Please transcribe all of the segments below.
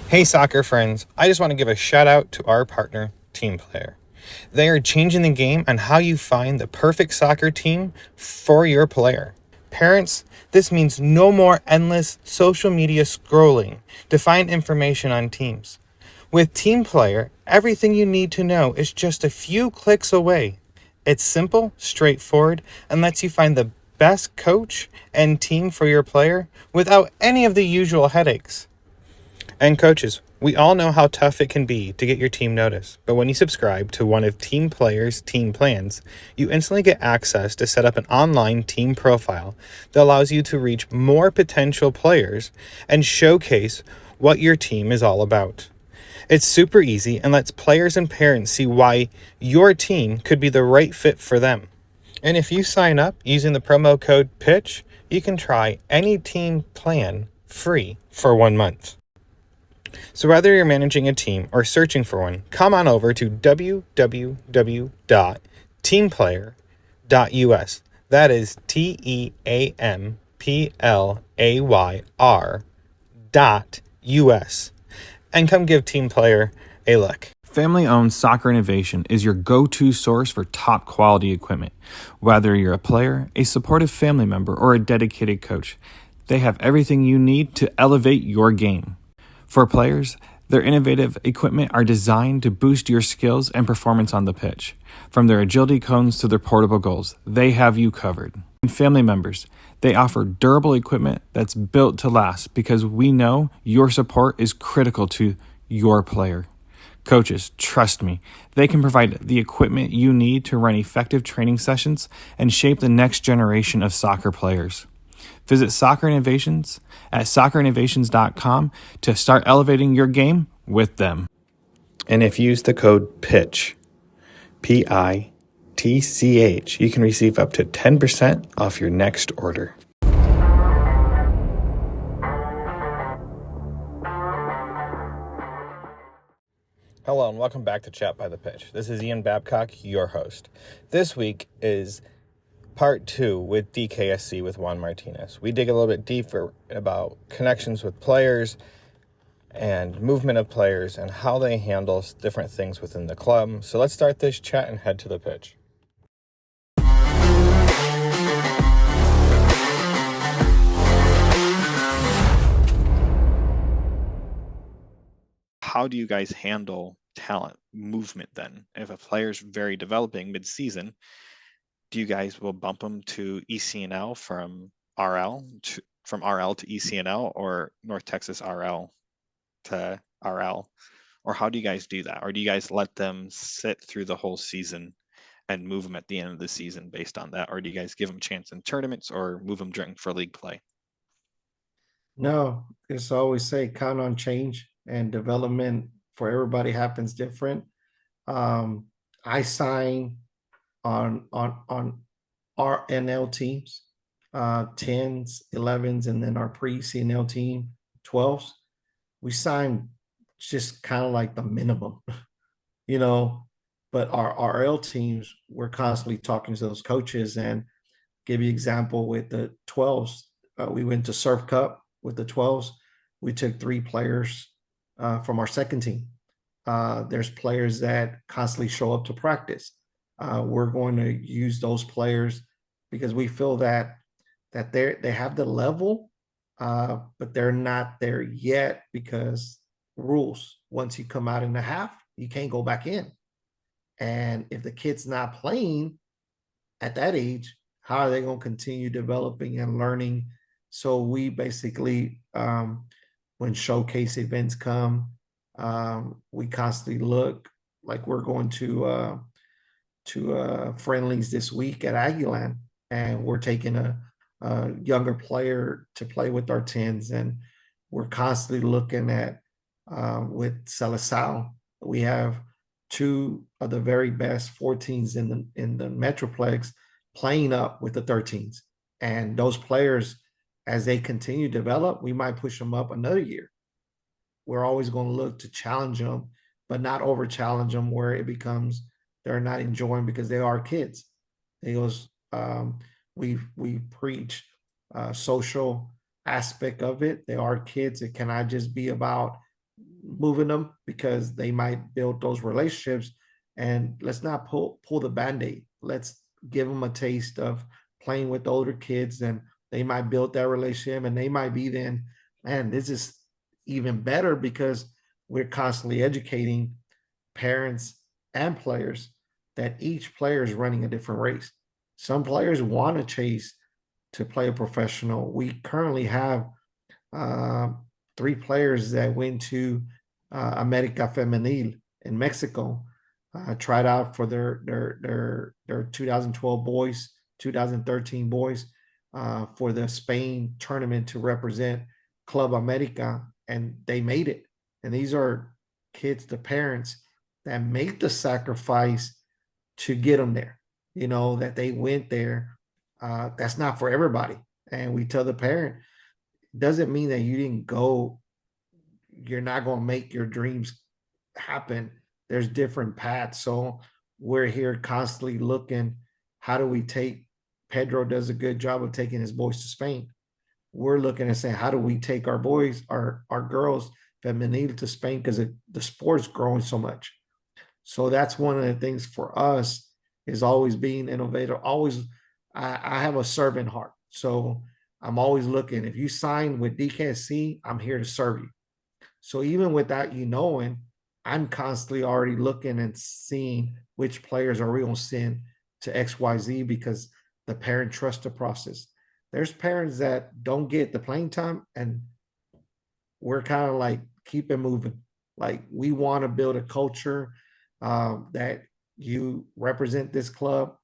Hey soccer friends, I just want to give a shout out to our partner, Team Player. They are changing the game on how you find the perfect soccer team for your player. Parents, this means no more endless social media scrolling to find information on teams. With Team Player, everything you need to know is just a few clicks away. It's simple, straightforward, and lets you find the best coach and team for your player without any of the usual headaches. And coaches, we all know how tough it can be to get your team noticed, but when you subscribe to one of Team Player's team plans, you instantly get access to set up an online team profile that allows you to reach more potential players and showcase what your team is all about. It's super easy and lets players and parents see why your team could be the right fit for them. And if you sign up using the promo code PITCH, you can try any team plan free for 1 month. So whether you're managing a team or searching for one, come on over to www.teamplayer.us. That is TEAMPLAYR.US. And come give Team Player a look. Family-owned Soccer Innovation is your go-to source for top quality equipment. Whether you're a player, a supportive family member, or a dedicated coach, they have everything you need to elevate your game. For players, their innovative equipment are designed to boost your skills and performance on the pitch. From their agility cones to their portable goals, they have you covered. And family members, they offer durable equipment that's built to last because we know your support is critical to your player. Coaches, trust me, they can provide the equipment you need to run effective training sessions and shape the next generation of soccer players. Visit Soccer Innovations at soccerinnovations.com to start elevating your game with them. And if you use the code PITCH, PITCH, you can receive up to 10% off your next order. Hello and welcome back to Chat by the Pitch. This is Ian Babcock, your host. This week is Part 2 with DKSC with Juan Martinez. We dig a little bit deeper about connections with players and movement of players and how they handle different things within the club. So let's start this chat and head to the pitch. How do you guys handle talent movement then? If a player's very developing mid-season, do you guys will bump them to ECNL from RL to ECNL or North Texas RL to RL? Or how do you guys do that? Or do you guys let them sit through the whole season and move them at the end of the season based on that? Or do you guys give them a chance in tournaments or move them during for league play? No, it's always say count on change and development for everybody happens different. I sign on our NL teams, 10s, 11s, and then our pre-CNL team, 12s. We sign just kind of like the minimum, you know. But our RL teams, we're constantly talking to those coaches and give you example with the 12s. We went to Surf Cup with the 12s. We took 3 players from our second team. There's players that constantly show up to practice. We're going to use those players because we feel that they have the level, but they're not there yet because rules. Once you come out in the half, you can't go back in. And if the kid's not playing at that age, how are they going to continue developing and learning? So we basically, when showcase events come, we constantly look like we're going to friendlies this week at Aguilan, and we're taking a younger player to play with our tens, and we're constantly looking at with Salazar. We have 2 of the very best 14s in the Metroplex playing up with the 13s, and those players, as they continue to develop, we might push them up another year. We're always going to look to challenge them, but not over challenge them where it becomes they're not enjoying because they are kids. It goes, we preach social aspect of it. They are kids. It cannot just be about moving them because they might build those relationships. And let's not pull the band-aid. Let's give them a taste of playing with older kids, and they might build that relationship, and they might be then, man, this is even better because we're constantly educating parents and players that each player is running a different race. Some players want to chase to play a professional. We currently have uh, 3 players that went to America Femenil in Mexico, tried out for their 2012 boys, 2013 boys, for the Spain tournament to represent Club America, and they made it. And these are kids, the parents that made the sacrifice to get them there. You know that they went there. That's not for everybody, and we tell the parent, doesn't mean that you didn't go, you're not going to make your dreams happen. There's different paths. So we're here constantly looking, how do we take, Pedro does a good job of taking his boys to Spain. We're looking and saying, how do we take our boys, our girls, femenil to Spain, because the sport's growing so much. So that's one of the things for us, is always being innovative. Always, I have a servant heart. So I'm always looking. If you sign with DKSC, I'm here to serve you. So even without you knowing, I'm constantly already looking and seeing which players are we going to send to XYZ, because the parent trusts the process. There's parents that don't get the playing time, and we're kind of like, keep it moving. Like, we want to build a culture that you represent this club.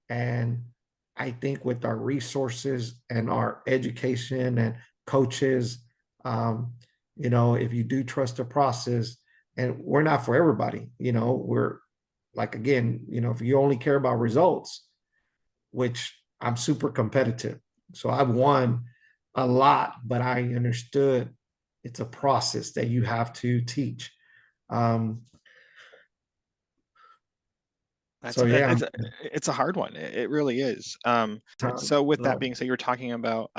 And I think with our resources and our education and coaches, if you do trust the process, and we're not for everybody, we're like, again, if you only care about results, which I'm super competitive. So I've won a lot, but I understood it's a process that you have to teach. Um, That's so yeah, it's a hard one. It really is. time, So with that no, being said, you're talking about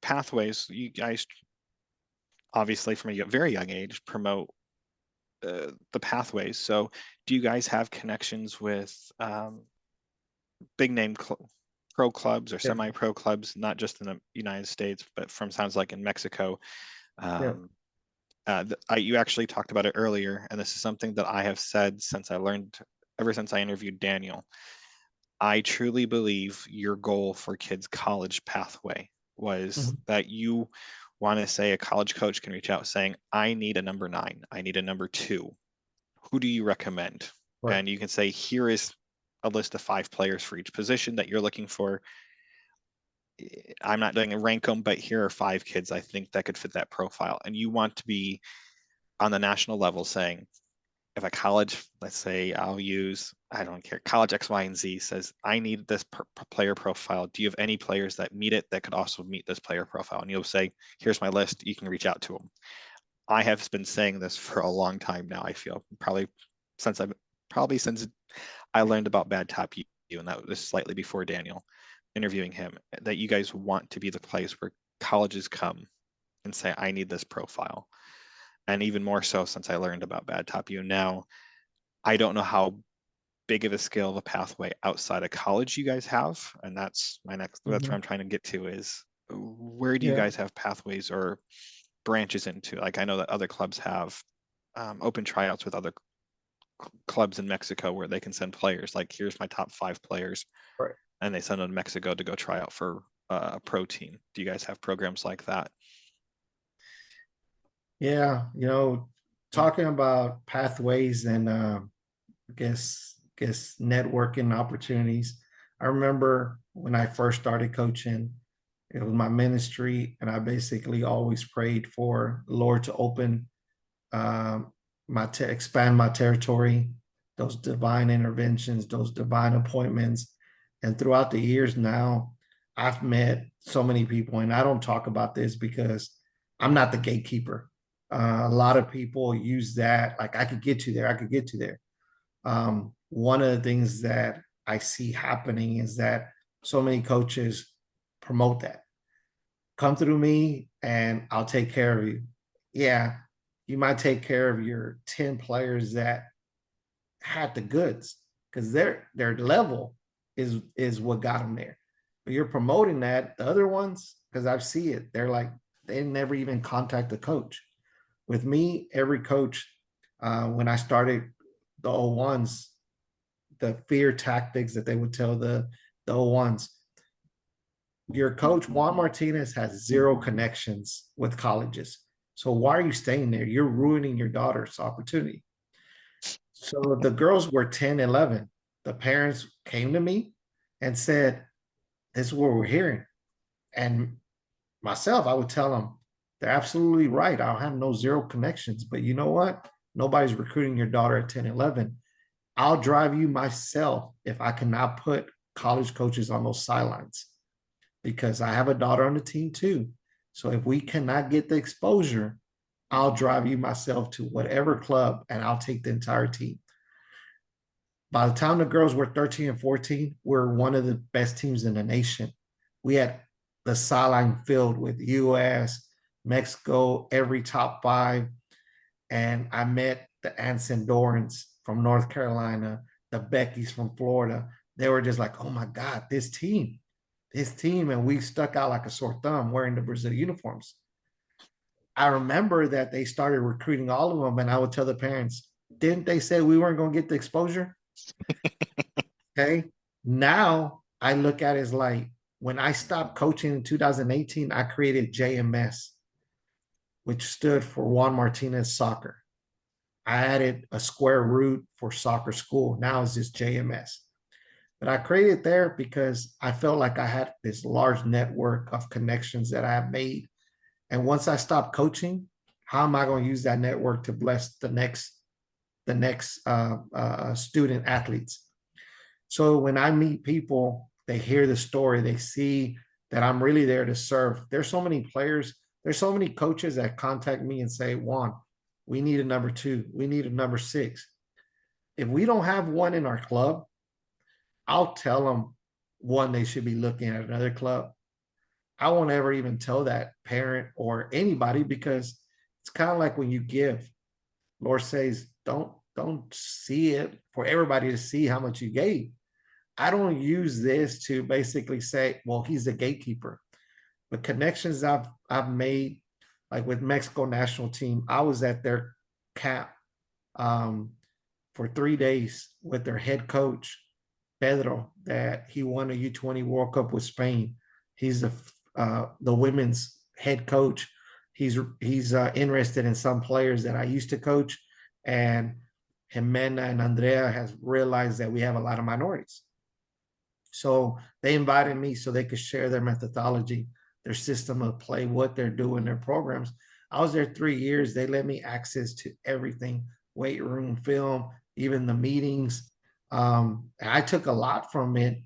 pathways. You guys obviously from a very young age promote the pathways. So do you guys have connections with big name pro clubs or yeah, semi-pro clubs, not just in the United States, but from sounds like in Mexico? yeah. You actually talked about it earlier, and this is something that I have said since I learned, ever since I interviewed Daniel. I truly believe your goal for kids' college pathway was Mhm. that you want to say a college coach can reach out saying, I need a number 9, I need a number 2. Who do you recommend? Right. And you can say, here is a list of 5 players for each position that you're looking for. I'm not doing a rank them, but here are 5 kids I think that could fit that profile. And you want to be on the national level saying, if a college, let's say I don't care, college X, Y, and Z says, I need this player profile. Do you have any players that meet it that could also meet this player profile? And you'll say, here's my list. You can reach out to them. I have been saying this for a long time now. I feel since I learned about Bad Top U, and that was slightly before Daniel interviewing him, that you guys want to be the place where colleges come and say, I need this profile. And even more so since I learned about Bad Top U. Now, I don't know how big of a scale of a pathway outside of college you guys have. And that's that's what Mhm. I'm trying to get to, is where do you Yeah. guys have pathways or branches into? Like, I know that other clubs have open tryouts with other clubs in Mexico where they can send players. Like, here's my top 5 players, Right. and they send them to Mexico to go try out for a pro team. Do you guys have programs like that? Yeah. Mm. Talking about pathways and guess networking opportunities. I remember when I first started coaching, it was my ministry, and I basically always prayed for the Lord to open um, expand my territory, those divine interventions, those divine appointments. And throughout the years now, I've met so many people, and I don't talk about this because I'm not the gatekeeper. A lot of people use that, like, I could get you there, I could get you there. One of the things that I see happening is that so many coaches promote that. Come through me and I'll take care of you. Yeah, you might take care of your 10 players that had the goods, because their level is what got them there. But you're promoting that. The other ones, because I see it, they're like, they never even contact the coach. With me, every coach, when I started the O1s, the fear tactics that they would tell the O1s, your coach Juan Martinez has zero connections with colleges. So why are you staying there? You're ruining your daughter's opportunity. So the girls were 10, 11. The parents came to me and said, this is what we're hearing. And myself, I would tell them, they're absolutely right. I'll have no zero connections. But you know what? Nobody's recruiting your daughter at 10, 11. I'll drive you myself if I cannot put college coaches on those sidelines, because I have a daughter on the team too. So if we cannot get the exposure, I'll drive you myself to whatever club and I'll take the entire team. By the time the girls were 13 and 14, we're one of the best teams in the nation. We had the sideline filled with US, Mexico, every top 5. And I met the Anson Dorans from North Carolina, the Beckys from Florida. They were just like, oh my God, this team. And we stuck out like a sore thumb wearing the Brazil uniforms. I remember that they started recruiting all of them, and I would tell the parents, didn't they say we weren't going to get the exposure? Okay. Now I look at it as like, when I stopped coaching in 2018, I created JMS, which stood for Juan Martinez Soccer. I added a square root for soccer school. Now it's just JMS. But I created there because I felt like I had this large network of connections that I have made. And once I stopped coaching, how am I going to use that network to bless the next student athletes? So when I meet people, they hear the story, they see that I'm really there to serve. There's so many players, there's so many coaches that contact me and say, Juan, we need a number 2, we need a number 6. If we don't have one in our club, I'll tell them, one, they should be looking at another club. I won't ever even tell that parent or anybody, because it's kind of like when you give. Lord says, don't see it for everybody to see how much you gave. I don't use this to basically say, well, he's the gatekeeper. But connections I've made, like with Mexico national team, I was at their camp for 3 days with their head coach, Pedro, that he won a U20 World Cup with Spain. He's the women's head coach. He's interested in some players that I used to coach, and Jimena and Andrea has realized that we have a lot of minorities. So they invited me so they could share their methodology, their system of play, what they're doing, their programs. I was there 3 years. They let me access to everything, weight room, film, even the meetings. I took a lot from it,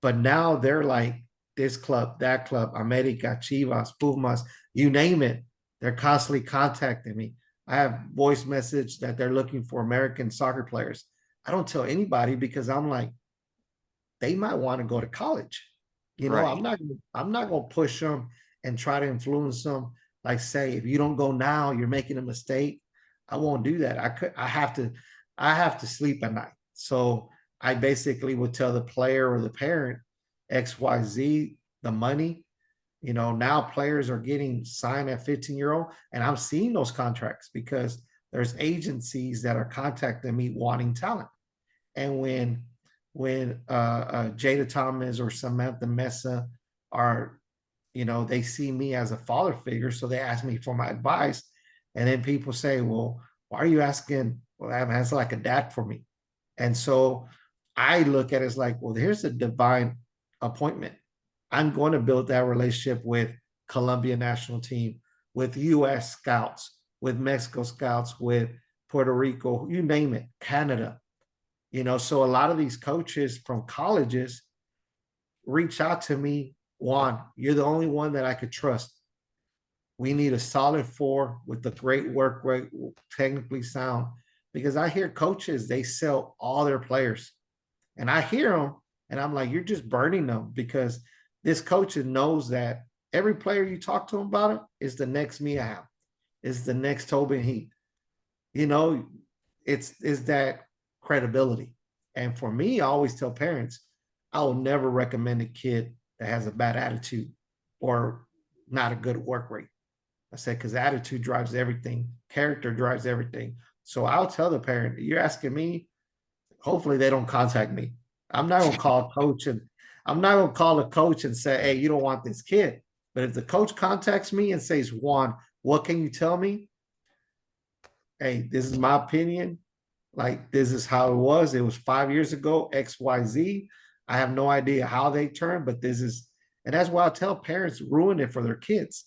but now they're like, this club, that club, America, Chivas, Pumas, you name it. They're constantly contacting me. I have voice message that they're looking for American soccer players. I don't tell anybody because I'm like, they might want to go to college. You know, Right. I'm not going to push them and try to influence them. Like, say, if you don't go now, you're making a mistake. I won't do that. I have to sleep at night. So I basically would tell the player or the parent, XYZ, the money. You know, now players are getting signed at 15-year-old, and I'm seeing those contracts because there's agencies that are contacting me wanting talent. And when Jada Thomas or Samantha Mesa are, you know, they see me as a father figure, so they ask me for my advice. And then people say, well, why are you asking? Well, that's like a dad for me. And so I look at it as like, well, here's a divine appointment. I'm going to build that relationship with Colombia national team, with US scouts, with Mexico scouts, with Puerto Rico, you name it, Canada. You know, so a lot of these coaches from colleges reach out to me, Juan, you're the only one that I could trust. We need a solid 4 with the great work rate, technically sound. Because I hear coaches, they sell all their players. And I hear them, and I'm like, you're just burning them, because this coach knows that every player you talk to him about it is the next me I have. is the next Tobin Heath. You know, it's that credibility. And for me, I always tell parents, I will never recommend a kid that has a bad attitude or not a good work rate. I said, because attitude drives everything, character drives everything. So I'll tell the parent, you're asking me, hopefully they don't contact me. I'm not gonna call a coach and I'm not gonna call a coach and say, hey, you don't want this kid. But if the coach contacts me and says, Juan, what can you tell me? Hey, this is my opinion. Like, this is how it was. It was 5 years ago, XYZ. I have no idea how they turned, but this is, and that's why I tell parents ruin it for their kids.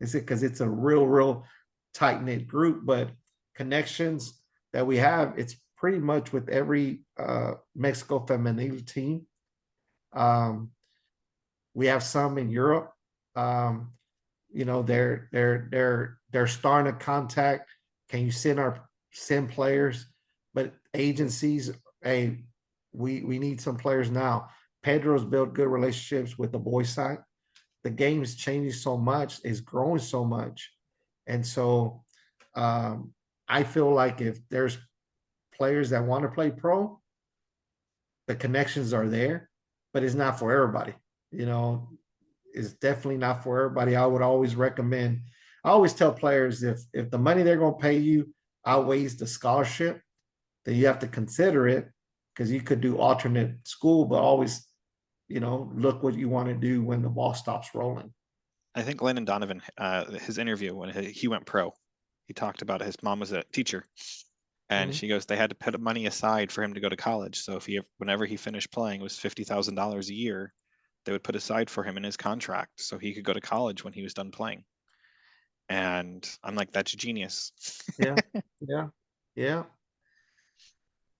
Is it because it's a real tight knit group, but connections that we have, it's pretty much with every Mexico femenil team. We have some in Europe. You know, they're starting to contact. Can you send players? But agencies, hey, we need some players now. Pedro's built good relationships with the boys side. The game is changing so much, it's growing so much. And so I feel like if there's players that want to play pro, the connections are there, but it's not for everybody. You know, it's definitely not for everybody. I would always recommend, I always tell players if the money they're going to pay you outweighs the scholarship, then you have to consider it, because you could do alternate school, but always, you know, look what you want to do when the ball stops rolling. I think Landon Donovan, his interview when he went pro, he talked about his mom was a teacher, and she goes, they had to put money aside for him to go to college. So if whenever he finished playing, it was $50,000 a year, they would put aside for him in his contract so he could go to college when he was done playing. And I'm like, that's genius. Yeah.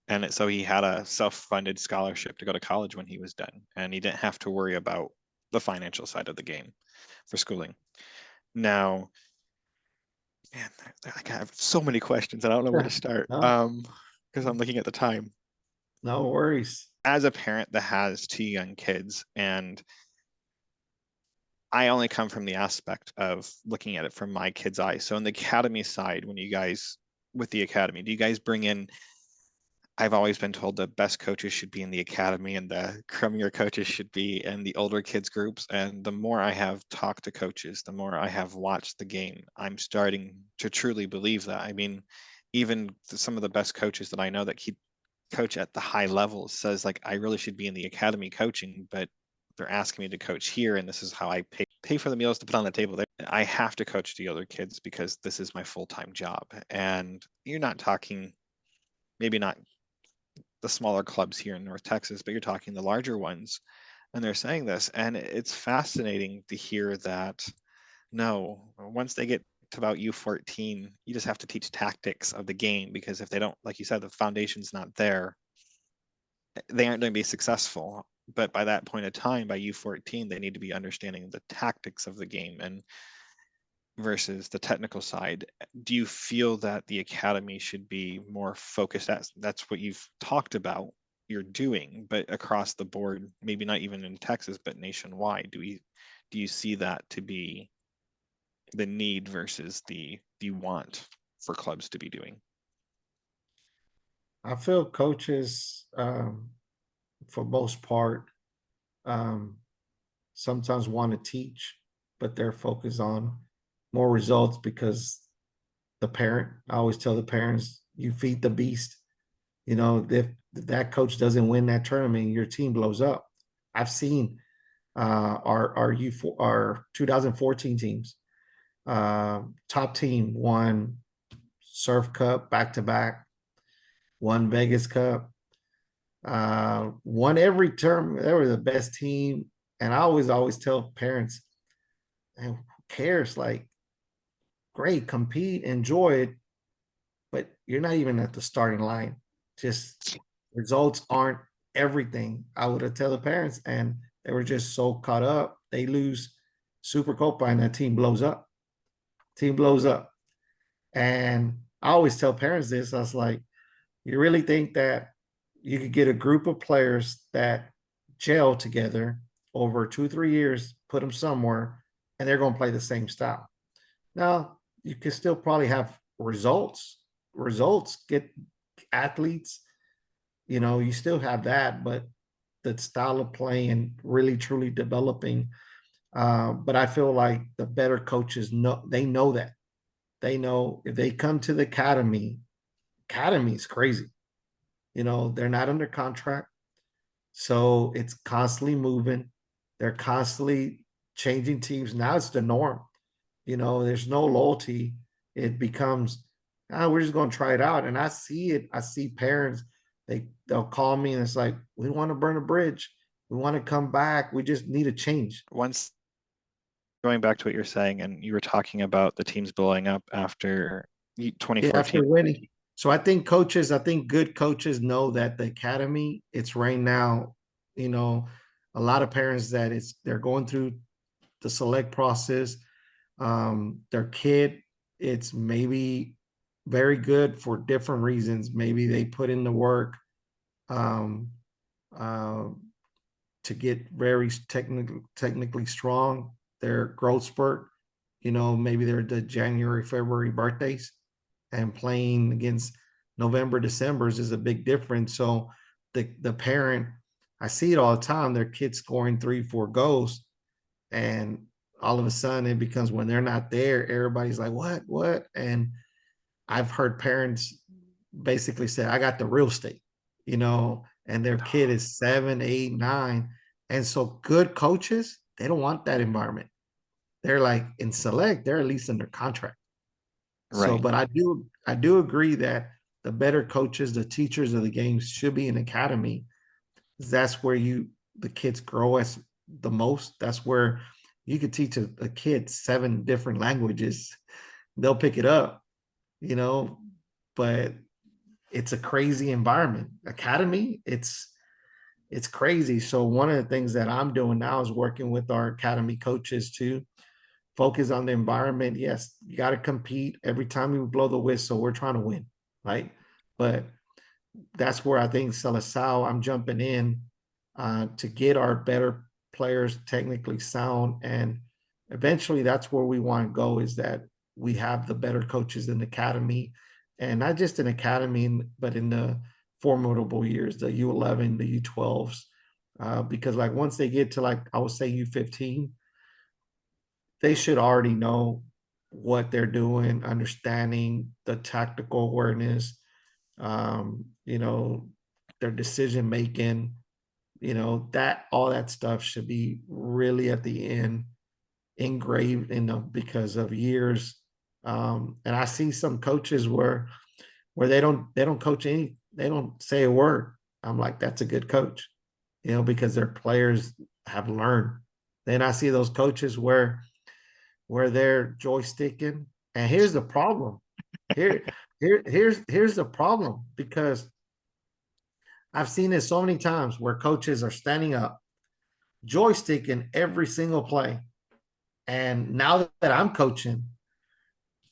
And so he had a self-funded scholarship to go to college when he was done, and he didn't have to worry about the financial side of the game for schooling. Now, man, I have so many questions and I don't know where to start. No. Because I'm looking at the time. No worries. As a parent that has 2 young kids, and I only come from the aspect of looking at it from my kids' eyes. So on the academy side, when you guys, with the academy, do you guys bring in, I've always been told the best coaches should be in the academy and the crummier coaches should be in the older kids groups. And the more I have talked to coaches, the more I have watched the game, I'm starting to truly believe that. I mean, even some of the best coaches that I know that keep coach at the high levels says, like, I really should be in the academy coaching, but they're asking me to coach here, and this is how I pay for the meals to put on the table there. I have to coach the other kids because this is my full-time job. And you're not talking, maybe not the smaller clubs here in North Texas, but you're talking the larger ones, and they're saying this, and it's fascinating to hear that. No, once they get to about U14, you just have to teach tactics of the game, because if they don't, like you said, the foundation's not there, they aren't going to be successful. But by that point of time, by U14, they need to be understanding the tactics of the game and versus the technical side. Do you feel that the academy should be more focused? That's what you've talked about you're doing, but across the board, maybe not even in Texas, but nationwide, do you see that to be the need versus the want for clubs to be doing? I feel coaches, for most part, sometimes want to teach, but they're focused on more results because I always tell the parents, you feed the beast. You know, if that coach doesn't win that tournament, your team blows up. I've seen our 2014 teams. Top team won Surf Cup back to back, won Vegas Cup, won every term. They were the best team. And I always tell parents, who cares? Like, great, compete, enjoy it, but you're not even at the starting line. Just results aren't everything. I would have tell the parents, and they were just so caught up. They lose Super Copa and that team blows up. Team blows up. And I always tell parents this. I was like, you really think that you could get a group of players that gel together over 2-3 years, put them somewhere, and they're going to play the same style? No, you can still probably have results, get athletes, you still have that, but the style of play and really truly developing. But I feel like the better coaches know that. They know if they come to the academy is crazy. They're not under contract. So it's constantly moving. They're constantly changing teams. Now it's the norm. There's no loyalty. It becomes, we're just going to try it out. And I see it. I see parents, they'll call me and it's like, we want to burn a bridge. We want to come back. We just need a change. Once going back to what you're saying, and you were talking about the teams blowing up after Yeah, 2014. after winning. So I think good coaches know that the academy, it's right now, a lot of parents that they're going through the select process. Their kid, it's maybe very good for different reasons. Maybe they put in the work um, uh, to get very technically strong. Their growth spurt, maybe they're the January, February birthdays, and playing against November, December's is a big difference. So the parent, I see it all the time. Their kid scoring 3-4 goals, and all of a sudden it becomes when they're not there, everybody's like, what? And I've heard parents basically say, I got the real estate, and their kid is 7, 8, 9. And so good coaches, they don't want that environment. They're like in select, they're at least under contract. So, Right. but I do agree that the better coaches, the teachers of the games should be an academy. That's where the kids grow as the most. That's where you could teach a kid 7 different languages. They'll pick it up, but it's a crazy environment. Academy, it's crazy. So one of the things that I'm doing now is working with our academy coaches to focus on the environment. Yes, you got to compete. Every time you blow the whistle, we're trying to win, right? But that's where I think Salazar, I'm jumping in to get our better players technically sound. And eventually that's where we want to go, is that we have the better coaches in the academy, and not just in academy, but in the formidable years, the U11, the U12s. Because like once they get to like, I would say U15, they should already know what they're doing, understanding the tactical awareness, their decision making, that all that stuff should be really at the end engraved in them because of years. And I see some coaches where they don't coach they don't say a word. I'm like, that's a good coach, because their players have learned. Then I see those coaches where they're joysticking. And here's the problem. Here's the problem, because I've seen it so many times where coaches are standing up, joysticking every single play. And now that I'm coaching,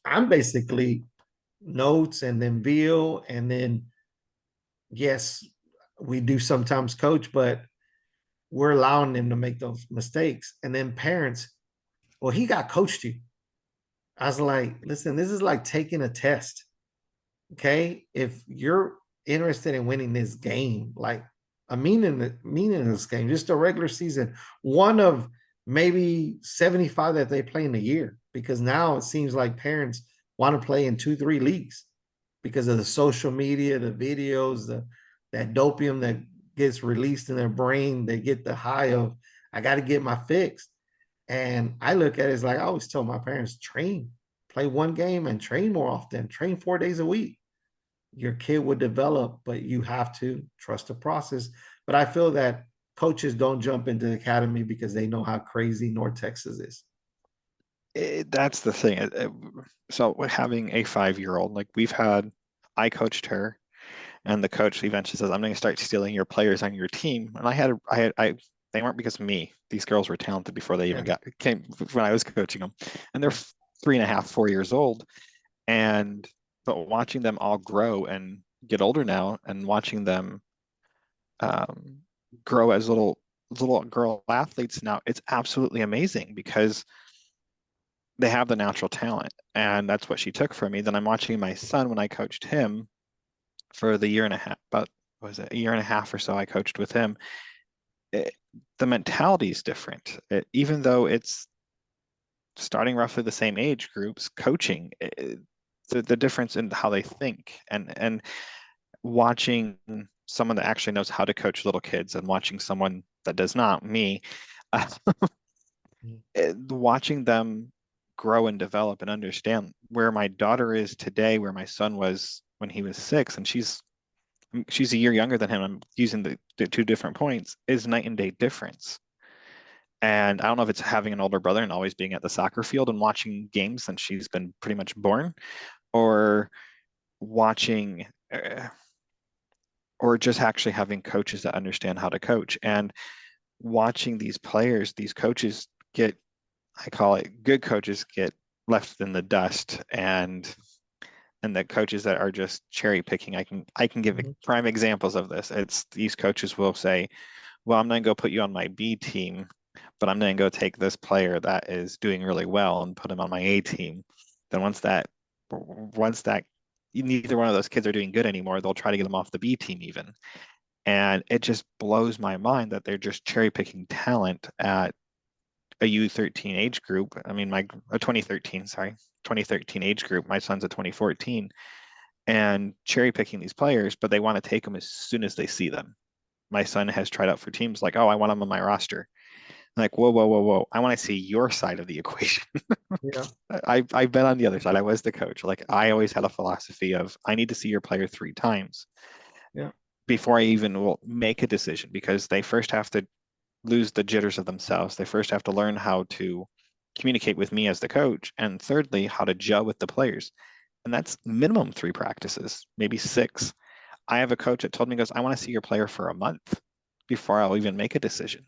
I'm basically notes and then Bill, and then yes, we do sometimes coach, but we're allowing them to make those mistakes. And then parents, well, he got coached you. I was like, listen, this is like taking a test. Okay. If you're interested in winning this game, like a meaningless game, just a regular season, one of maybe 75 that they play in a year, because now it seems like parents want to play in 2-3 leagues because of the social media, the videos, that dopium that gets released in their brain. They get the high of, I got to get my fix. And I look at it as like, I always tell my parents, train, play one game and train more often, train 4 days a week. Your kid would develop, but you have to trust the process. But I feel that coaches don't jump into the academy because they know how crazy North Texas is. That's the thing. So having a 5-year-old, like I coached her, and the coach eventually says, I'm going to start stealing your players on your team. And they weren't because of me. These girls were talented before they even came when I was coaching them. And they're 3.5, 4 years old. But watching them all grow and get older now, and watching them grow as little girl athletes now, it's absolutely amazing, because they have the natural talent, and that's what she took from me. Then I'm watching my son when I coached him for the year and a half, about was it a year and a half or so I coached with him. It, the mentality is different. Even though it's starting roughly the same age groups, coaching, the difference in how they think, and watching someone that actually knows how to coach little kids and watching someone that does not, me, watching them grow and develop and understand where my daughter is today, where my son was when he was 6, and she's a year younger than him. I'm using the 2 different points, is night and day difference. And I don't know if it's having an older brother and always being at the soccer field and watching games since she's been pretty much born, or watching, or just actually having coaches that understand how to coach and watching these players, these coaches get, I call it good coaches get left in the dust, and the coaches that are just cherry picking. I can give prime examples of this. It's these coaches will say, well, I'm going to go put you on my B team, but I'm going to go take this player that is doing really well and put him on my A team. Then once that neither one of those kids are doing good anymore, they'll try to get them off the B team even. And it just blows my mind that they're just cherry picking talent at a U13 age group. I mean, a 2013 age group. My son's a 2014, and cherry picking these players, but they want to take them as soon as they see them. My son has tried out for teams like, oh, I want him on my roster. I'm like, whoa, whoa, whoa, whoa. I want to see your side of the equation. Yeah. I've been on the other side. I was the coach. Like, I always had a philosophy of I need to see your player 3 times Yeah. before I even will make a decision, because they first have to lose the jitters of themselves. They first have to learn how to communicate with me as the coach, and thirdly, how to gel with the players. And that's minimum 3 practices, maybe 6. I have a coach that told me, goes, I want to see your player for a month before I'll even make a decision.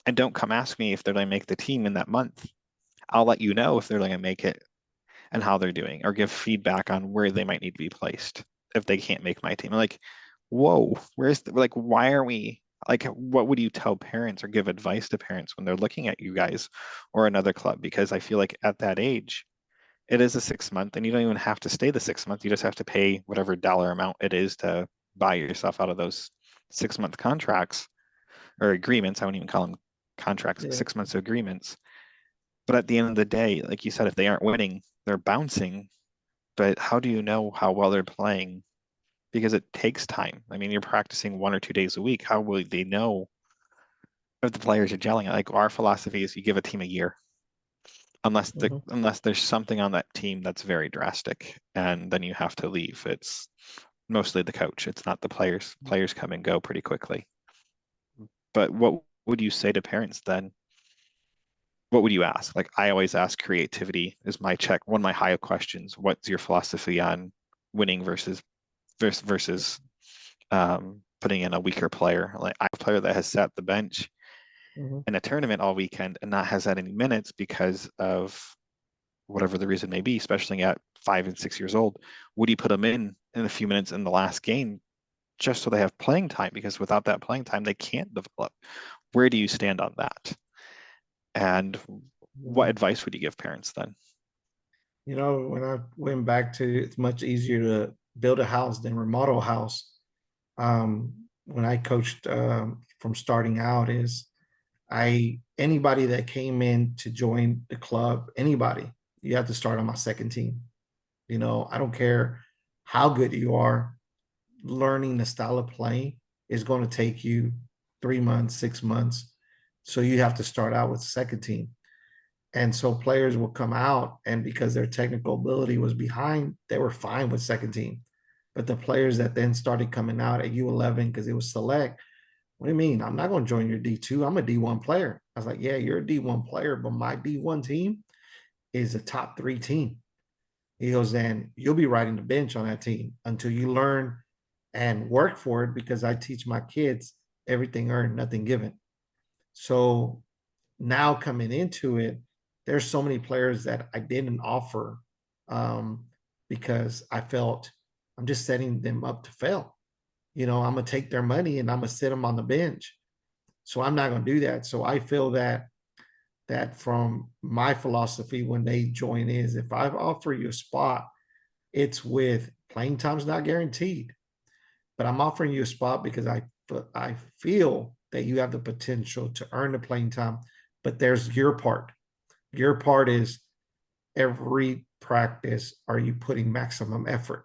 And don't come ask me if they're going to make the team in that month. I'll let you know if they're going to make it and how they're doing, or give feedback on where they might need to be placed if they can't make my team. I'm like, whoa, why are we like, what would you tell parents or give advice to parents when they're looking at you guys or another club? Because I feel like at that age, it is a 6 month, and you don't even have to stay the 6 month. You just have to pay whatever dollar amount it is to buy yourself out of those 6 month contracts or agreements. I wouldn't even call them contracts, Yeah. 6 months of agreements. But at the end of the day, like you said, if they aren't winning, they're bouncing. But how do you know how well they're playing? Because it takes time. I mean, you're practicing 1 or 2 days a week. How will they know if the players are gelling? Like, our philosophy is you give a team a year, Mhm. unless there's something on that team that's very drastic, and then you have to leave. It's mostly the coach. It's not the players. Players come and go pretty quickly. But what would you say to parents then? What would you ask? Like, I always ask, creativity is my check. One of my high questions. What's your philosophy on winning versus putting in a weaker player? Like, I have a player that has sat the bench Mhm. in a tournament all weekend and not has had any minutes because of whatever the reason may be, especially at 5 and 6 years old. Would you put them in a few minutes in the last game just so they have playing time? Because without that playing time, they can't develop. Where do you stand on that? And what Mhm. advice would you give parents then? You know, when I went back to, it's much easier to build a house than remodel a house. When I coached from starting out, is anybody that came in to join the club, anybody, you have to start on my second team. You know, I don't care how good you are, learning the style of playing is going to take you 3 months, 6 months. So you have to start out with second team. And so players will come out, and because their technical ability was behind, they were fine with second team. But the players that then started coming out at U11 because it was select, what do you mean? I'm not going to join your D2. I'm a D1 player. I was like, yeah, you're a D1 player, but my D1 team is a top 3 team. He goes, then you'll be riding the bench on that team until you learn and work for it, because I teach my kids everything earned, nothing given. So now coming into it, there's so many players that I didn't offer um, because I felt I'm just setting them up to fail. You know, I'm gonna take their money and I'm gonna sit them on the bench. So I'm not gonna do that. So I feel that that from my philosophy when they join is if I offer you a spot, it's with playing time's not guaranteed, but I'm offering you a spot because I feel that you have the potential to earn the playing time. But there's your part. Your part is every practice, are you putting maximum effort?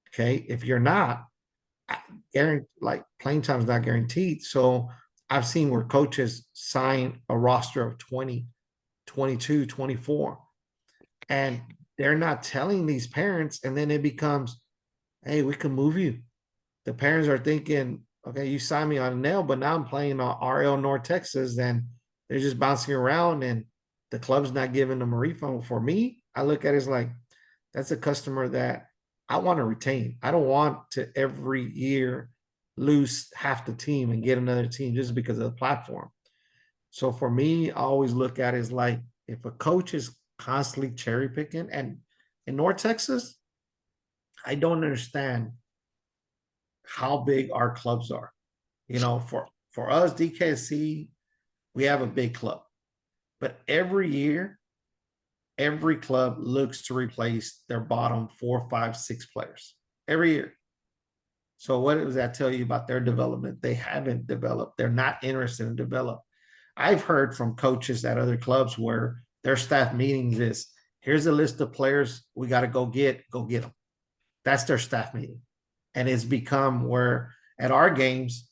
Okay. If you're not, like playing time is not guaranteed. So I've seen where coaches sign a roster of 20, 22, 24, and they're not telling these parents. And then it becomes, hey, we can move you. The parents are thinking, okay, you signed me on a nail, but now I'm playing on RL North Texas, and they're just bouncing around, and the club's not giving them a refund. For me, I look at it as like that's a customer that I want to retain. I don't want to every year lose half the team and get another team just because of the platform. So for me, I always look at it as like if a coach is constantly cherry picking, and in North Texas, I don't understand how big our clubs are. You know, for us, DKSC, we have a big club, but every year, every club looks to replace their bottom 4, 5, 6 players every year. So what does that tell you about their development? They haven't developed. They're not interested in develop. I've heard from coaches at other clubs where their staff meetings is here's a list of players we got to go get them. That's their staff meeting. And it's become where at our games,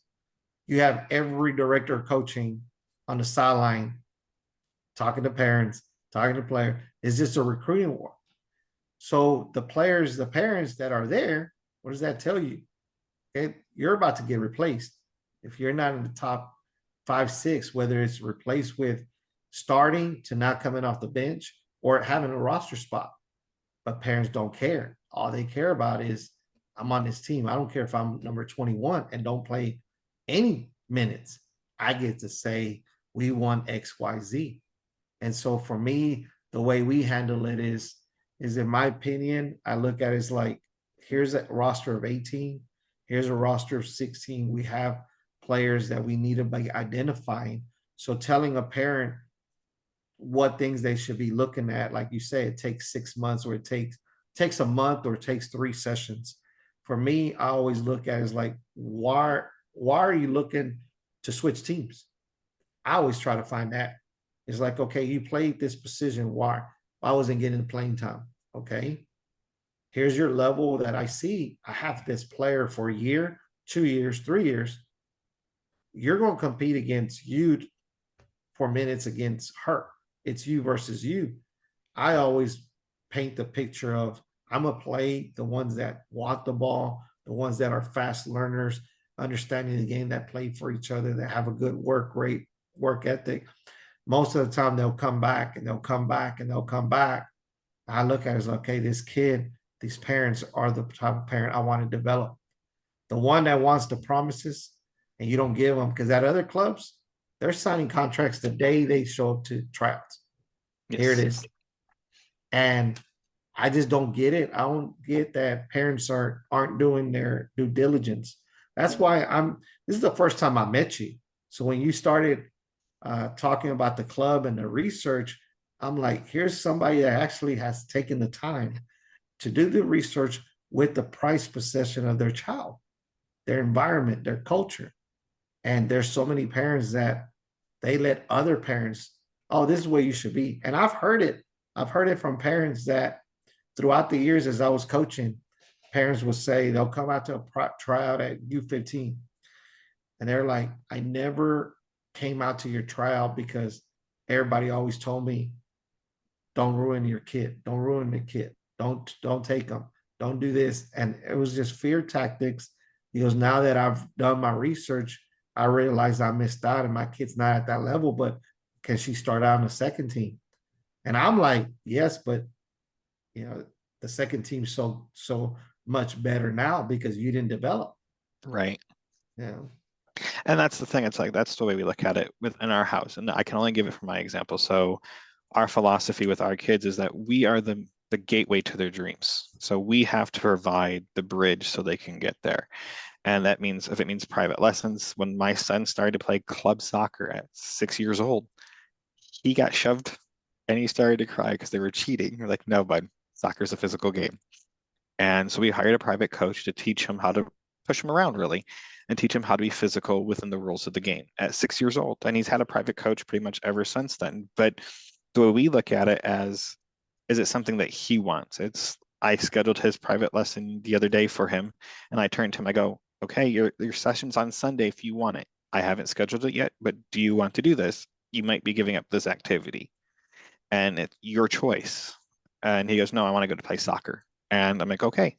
you have every director of coaching on the sideline talking to parents, talking to players. It's just a recruiting war. So the players, the parents that are there, what does that tell you? You're about to get replaced. If you're not in the top 5, 6, whether it's replaced with starting to not coming off the bench or having a roster spot. But parents don't care. All they care about is I'm on this team. I don't care if I'm number 21 and don't play any minutes. I get to say we won XYZ. And so for me, the way we handle it is in my opinion, I look at it as like, here's a roster of 18. Here's a roster of 16. We have players that we need to be identifying. So telling a parent what things they should be looking at, like you say, it takes 6 months or it takes a month or it takes 3 sessions. For me, I always look at it as like, why are you looking to switch teams? I always try to find that. It's like, okay, you played this position. Why? I wasn't getting the playing time. Okay. Here's your level that I see. I have this player for a year, 2 years, 3 years. You're going to compete against you for minutes against her. It's you versus you. I always paint the picture of I'm going to play the ones that want the ball, the ones that are fast learners, understanding the game, that play for each other, that have a good work rate, work ethic. Most of the time they'll come back and they'll come back and they'll come back. I look at it as, okay, this kid, these parents are the type of parent I want to develop. The one that wants the promises and you don't give them, because at other clubs, they're signing contracts the day they show up to tryouts. Yes. Here it is. And I just don't get it. I don't get that parents aren't doing their due diligence. That's why this is the first time I met you. So when you started talking about the club and the research, I'm like, here's somebody that actually has taken the time to do the research with the price possession of their child, their environment, their culture. And there's so many parents that they let other parents, oh, this is where you should be. And I've heard it. I've heard it from parents that throughout the years as I was coaching, parents would say they'll come out to a tryout at U15. And they're like, I never came out to your tryout because everybody always told me, don't ruin your kid. Don't ruin the kid. Don't take them. Don't do this. And it was just fear tactics. He goes, now that I've done my research, I realized I missed out and my kid's not at that level, but can she start out in the second team? And I'm like, yes, but the second team's so much better now because you didn't develop. Right. Yeah. And that's the thing. It's like, that's the way we look at it within our house. And I can only give it from my example. So our philosophy with our kids is that we are the gateway to their dreams. So we have to provide the bridge so they can get there. And that means, if it means private lessons, when my son started to play club soccer at 6 years old, he got shoved and he started to cry because they were cheating. We're like, no, bud, soccer's a physical game. And so we hired a private coach to teach him how to push him around really and teach him how to be physical within the rules of the game at 6 years old. And he's had a private coach pretty much ever since then. But the way we look at it as, is it something that he wants? I scheduled his private lesson the other day for him and I turned to him, I go, okay, your session's on Sunday if you want it. I haven't scheduled it yet, but do you want to do this? You might be giving up this activity and it's your choice. And he goes, no, I want to go to play soccer. And I'm like, okay,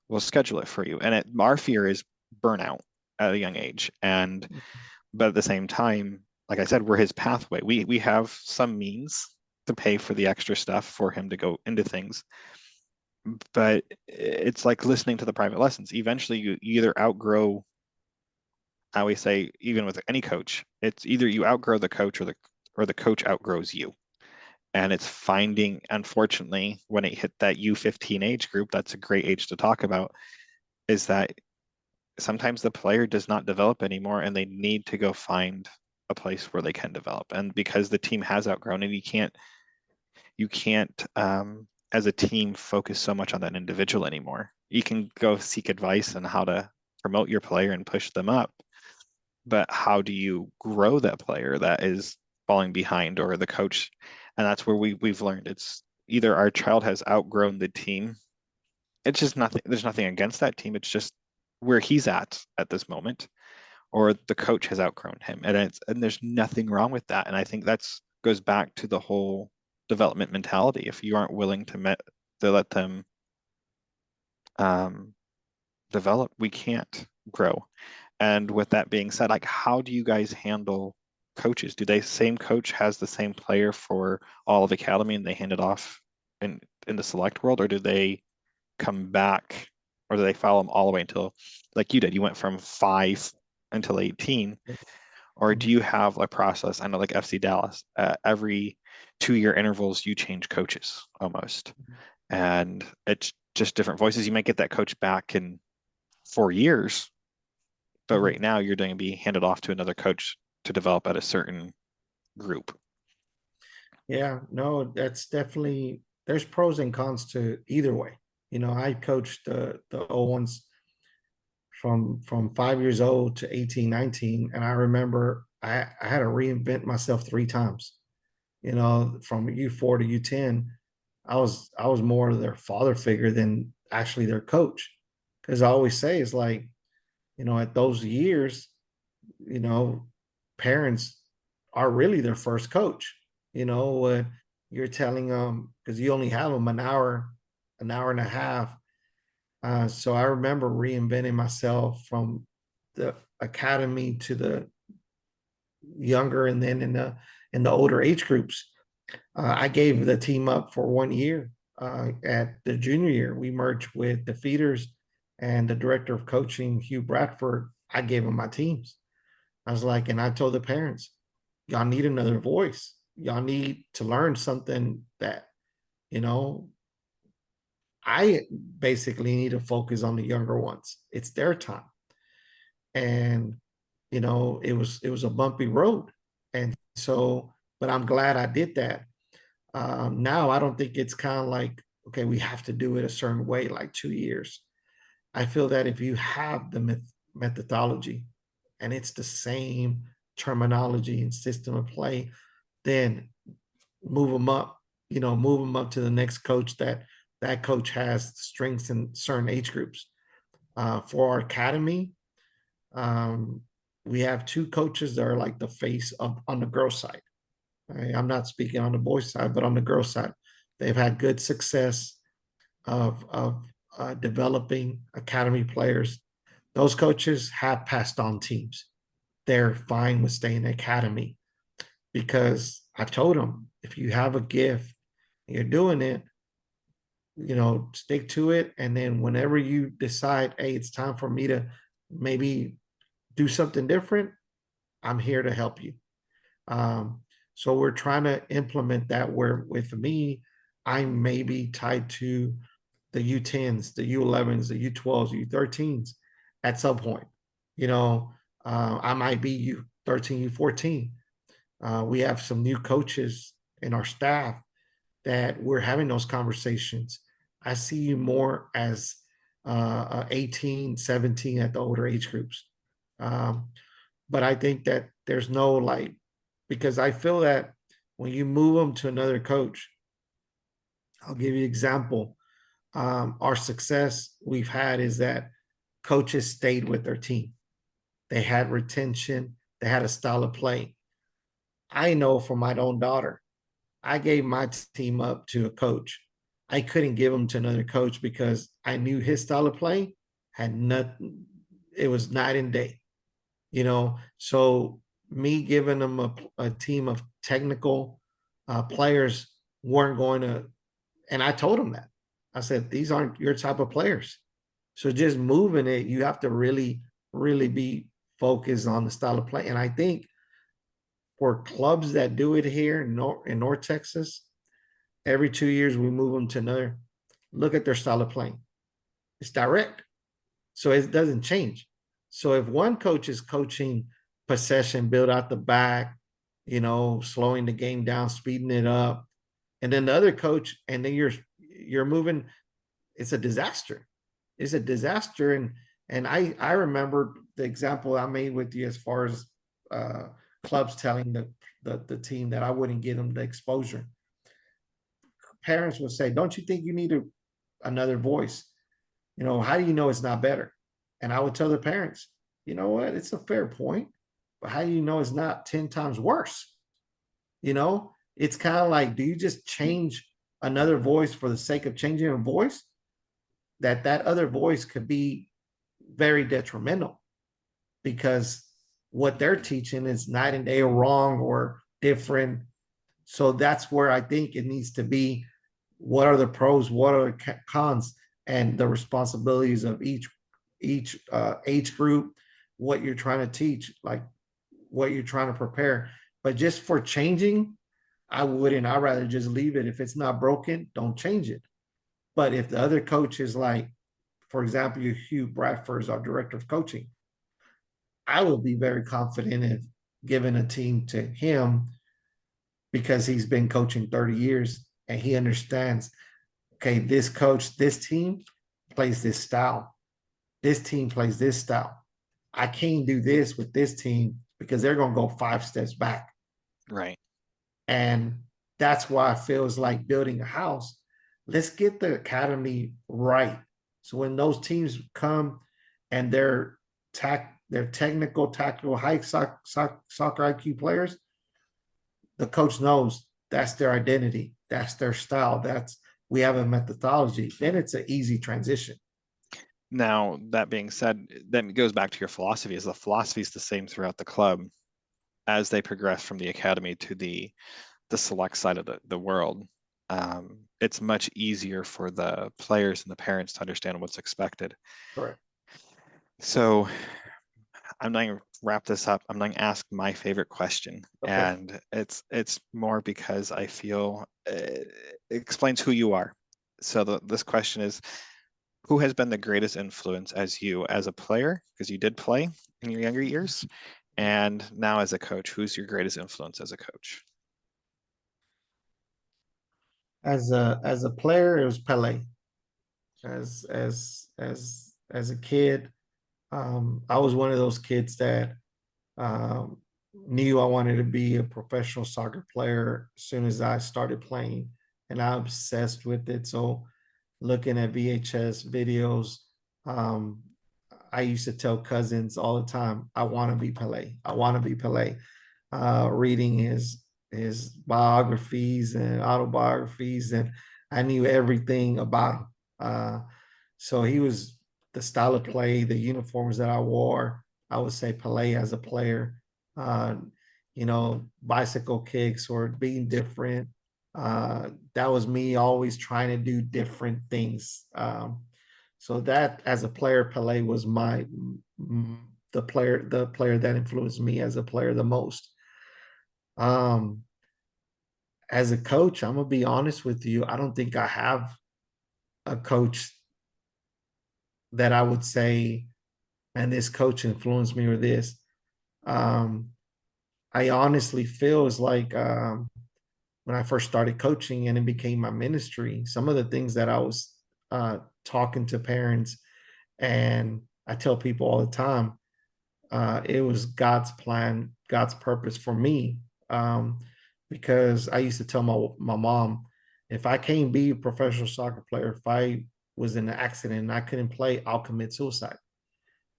we'll schedule it for you. And our fear is burnout at a young age. But at the same time, like I said, we're his pathway. We have some means to pay for the extra stuff for him to go into things. But it's like listening to the private lessons. Eventually you either outgrow, I always say, even with any coach, it's either you outgrow the coach or the coach outgrows you. And it's finding, unfortunately, when it hit that U15 age group, that's a great age to talk about, is that sometimes the player does not develop anymore and they need to go find a place where they can develop. And because the team has outgrown and you can't as a team focus so much on that individual anymore. You can go seek advice on how to promote your player and push them up. But how do you grow that player that is falling behind, or the coach? And that's where we've learned it's either our child has outgrown the team. It's just nothing, there's nothing against that team. It's just where he's at this moment, or the coach has outgrown him. And there's nothing wrong with that. And I think that's goes back to the whole development mentality. If you aren't willing to let them develop, we can't grow. And with that being said, like, how do you guys handle coaches? Do they same coach has the same player for all of academy and they hand it off in the select world, or do they come back, or do they follow them all the way until, like you did, you went from 5 until 18, or do you have a process? I know like FC Dallas, every 2-year intervals you change coaches almost, and it's just different voices. You might get that coach back in 4 years, but right now you're going to be handed off to another coach to develop at a certain group. Yeah, no, that's definitely, there's pros and cons to either way. You know, I coached the old ones from 5 years old to 18, 19. And I remember I had to reinvent myself 3 times. You know, from U4 to U10, I was more of their father figure than actually their coach. Because I always say it's like, you know, at those years, you know, parents are really their first coach. You know, you're telling them, because you only have them an hour and a half. So I remember reinventing myself from the academy to the younger, and then in the older age groups. I gave the team up for 1 year. At the junior year, we merged with the feeders and the director of coaching, Hugh Bradford. I gave him my teams. I was like, and I told the parents, y'all need another voice. Y'all need to learn something that, you know, I basically need to focus on the younger ones. It's their time. And, you know, it was a bumpy road. And so, but I'm glad I did that. Now I don't think it's kind of like, okay, we have to do it a certain way, like 2 years. I feel that if you have the methodology and it's the same terminology and system of play, then move them up, you know, move them up to the next coach that coach has strengths in certain age groups. For our academy, we have 2 coaches that are like the face of on the girls' side. I'm not speaking on the boys' side, but on the girls' side, they've had good success of developing academy players. Those coaches have passed on teams. They're fine with staying in the academy because I've told them, if you have a gift, you're doing it, you know, stick to it. And then whenever you decide, hey, it's time for me to maybe do something different, I'm here to help you. So we're trying to implement that where with me, I may be tied to the U10s, the U11s, the U12s, U13s at some point. You know, I might be U13, U14. We have some new coaches and our staff that we're having those conversations. I see you more as 18, 17 at the older age groups. Um, but I think that there's no like, because I feel that when you move them to another coach, I'll give you an example. Our success we've had is that coaches stayed with their team. They had retention, they had a style of play. I know for my own daughter, I gave my team up to a coach. I couldn't give him to another coach because I knew his style of play had nothing, it was night and day, you know. So me giving them a team of technical players weren't going to, and I told them that. I said, these aren't your type of players. So just moving it, you have to really, really be focused on the style of play. And I think for clubs that do it here in North Texas, every 2 years we move them to another. Look at their style of playing. It's direct. So it doesn't change. So if one coach is coaching possession, build out the back, you know, slowing the game down, speeding it up, and then the other coach, and then you're moving, it's a disaster. It's a disaster. And I remember the example I made with you as far as clubs telling the team that I wouldn't give them the exposure. Parents would say, don't you think you need another voice? You know, how do you know it's not better? And I would tell the parents, you know what, it's a fair point, but how do you know it's not 10 times worse? You know, it's kind of like, do you just change another voice for the sake of changing a voice? That other voice could be very detrimental because what they're teaching is night and day or wrong or different. So that's where I think it needs to be. What are the pros? What are the cons? And the responsibilities of each age group, what you're trying to teach, like what you're trying to prepare. But just for changing, I wouldn't. I'd rather just leave it. If it's not broken, don't change it. But if the other coach is like, for example, you Hugh Bradford is our director of coaching, I would be very confident in giving a team to him because he's been coaching 30 years and he understands, okay, this coach, this team plays this style. This team plays this style. I can't do this with this team because they're going to go 5 steps back. Right. And that's why I feel it's like building a house. Let's get the academy right. So when those teams come and they're technical, tactical, high soccer IQ players, the coach knows that's their identity, that's their style, that's we have a methodology. Then it's an easy transition. Now, that being said, that goes back to your philosophy. Is the philosophy is the same throughout the club as they progress from the academy to the select side of the world. It's much easier for the players and the parents to understand what's expected. Correct. So I'm going to wrap this up. I'm going to ask my favorite question, Okay. and it's more because I feel it explains who you are. So this question is, who has been the greatest influence as you as a player, because you did play in your younger years, and now as a coach, who's your greatest influence as a coach? As a player, it was Pele. As a kid, I was one of those kids that um, knew I wanted to be a professional soccer player as soon as I started playing, and I obsessed with it. So, looking at VHS videos, I used to tell cousins all the time, "I want to be Pele. I want to be Pele." Reading his biographies and autobiographies, and I knew everything about him. So he was the style of play, the uniforms that I wore. I would say Pele as a player, uh, you know, bicycle kicks or being different. That was me always trying to do different things. So that as a player, Pele was the player that influenced me as a player the most. Um, as a coach, I'm gonna be honest with you. I don't think I have a coach that I would say, and this coach influenced me or this. Um, I honestly feel it's like when I first started coaching and it became my ministry, some of the things that I was talking to parents, and I tell people all the time, it was God's plan, God's purpose for me. Because I used to tell my mom, if I can't be a professional soccer player, if I was in an accident and I couldn't play, I'll commit suicide.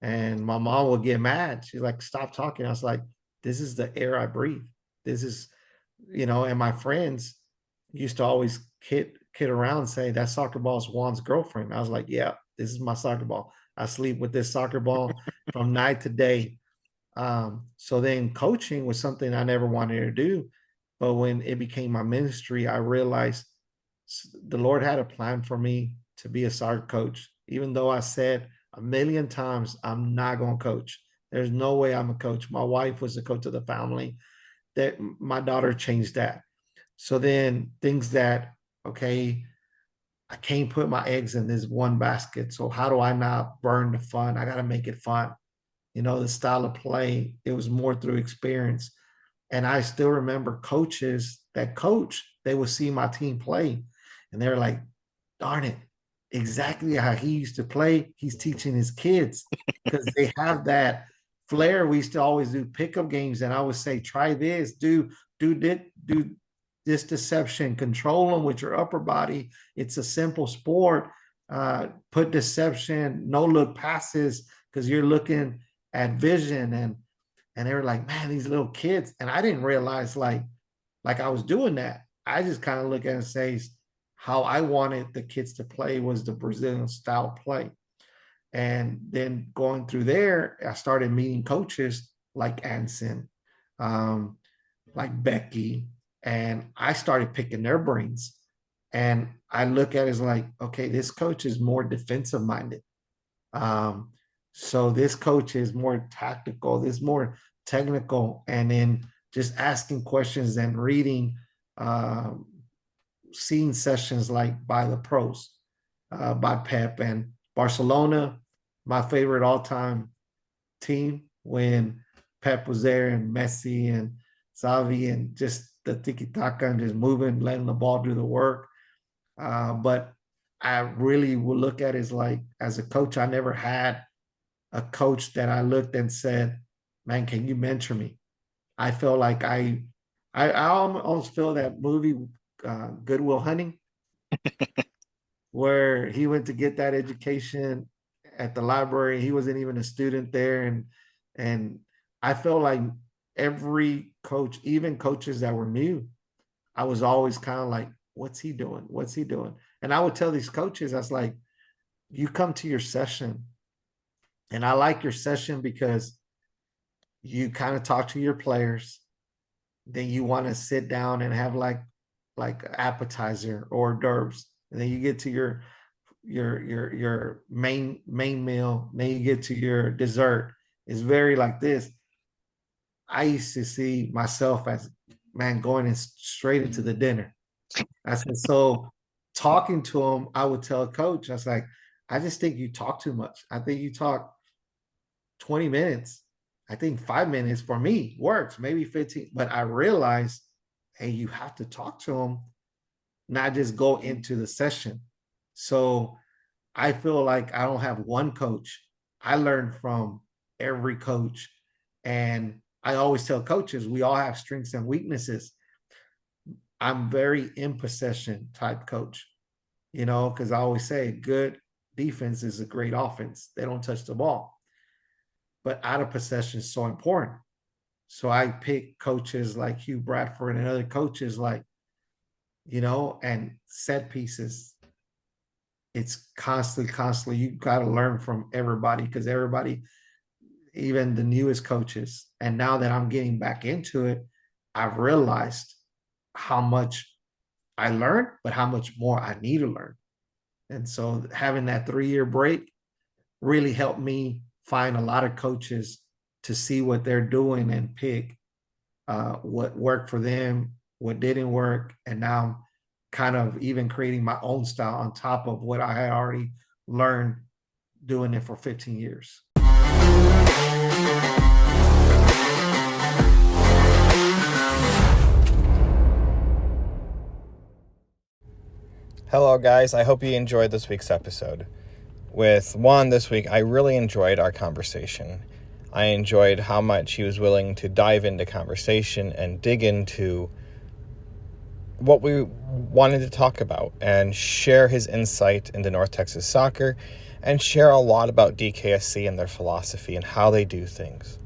And my mom would get mad. She's like, stop talking. I was like, this is the air I breathe. This is, and my friends used to always kid around and say that soccer ball is Juan's girlfriend. I was like, yeah, this is my soccer ball. I sleep with this soccer ball from night to day. So then coaching was something I never wanted to do. But when it became my ministry, I realized the Lord had a plan for me to be a soccer coach. Even though I said a million times, I'm not going to coach. There's no way I'm a coach. My wife was the coach of the family. That my daughter changed that. So then things that, okay, I can't put my eggs in this one basket. So how do I not burn the fun? I got to make it fun. The style of play, it was more through experience. And I still remember coaches that coach, they would see my team play and they're like, darn it, exactly how he used to play, he's teaching his kids, because they have that flair. We used to always do pickup games, and I would say, try this, do this deception, control them with your upper body. It's a simple sport. Put deception, no look passes, because you're looking at vision. And they were like, man, these little kids. And I didn't realize like I was doing that. I just kind of look at it and say, how I wanted the kids to play was the Brazilian style play. And then going through there, I started meeting coaches like Anson, like Becky, and I started picking their brains. And I look at it as like, okay, this coach is more defensive minded. So this coach is more tactical, this more technical, and then just asking questions and reading, seeing sessions like by the pros, by Pep. And Barcelona, my favorite all-time team when Pep was there, and Messi and Xavi, and just the tiki-taka and just moving, letting the ball do the work. But I really will look at it as like, as a coach, I never had a coach that I looked and said, man, can you mentor me? I felt like I almost feel that movie, Good Will Hunting, where he went to get that education at the library. He wasn't even a student there. And I felt like every coach, even coaches that were new, I was always kind of like, what's he doing? What's he doing? And I would tell these coaches, I was like, you come to your session, and I like your session because you kind of talk to your players. Then you want to sit down and have like appetizer or hors d'oeuvres. And then you get to your main meal. Then you get to your dessert. It's very like this. I used to see myself as, man, going in straight into the dinner. I said, so talking to him, I would tell a coach, I was like, I just think you talk too much. I think you talk 20 minutes. I think 5 minutes for me works, maybe 15. But I realized, hey, you have to talk to him, not just go into the session. So I feel like I don't have one coach. I learned from every coach. And I always tell coaches, we all have strengths and weaknesses. I'm very in possession type coach, because I always say good defense is a great offense. They don't touch the ball. But out of possession is so important. So I pick coaches like Hugh Bradford and other coaches like, and set pieces. It's constantly, you got to learn from everybody, because everybody, even the newest coaches. And now that I'm getting back into it, I've realized how much I learned, but how much more I need to learn. And so having that 3-year break really helped me find a lot of coaches to see what they're doing and pick what worked for them, what didn't work. And now I'm kind of even creating my own style on top of what I had already learned doing it for 15 years. Hello, guys. I hope you enjoyed this week's episode. With Juan this week, I really enjoyed our conversation. I enjoyed how much he was willing to dive into conversation and dig into what we wanted to talk about and share his insight into North Texas soccer and share a lot about DKSC and their philosophy and how they do things.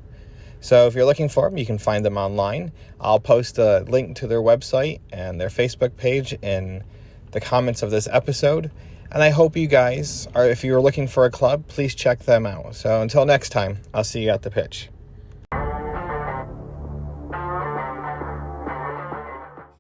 So if you're looking for them, you can find them online. I'll post a link to their website and their Facebook page in the comments of this episode. And I hope you guys if you're looking for a club, please check them out. So until next time, I'll see you at the pitch.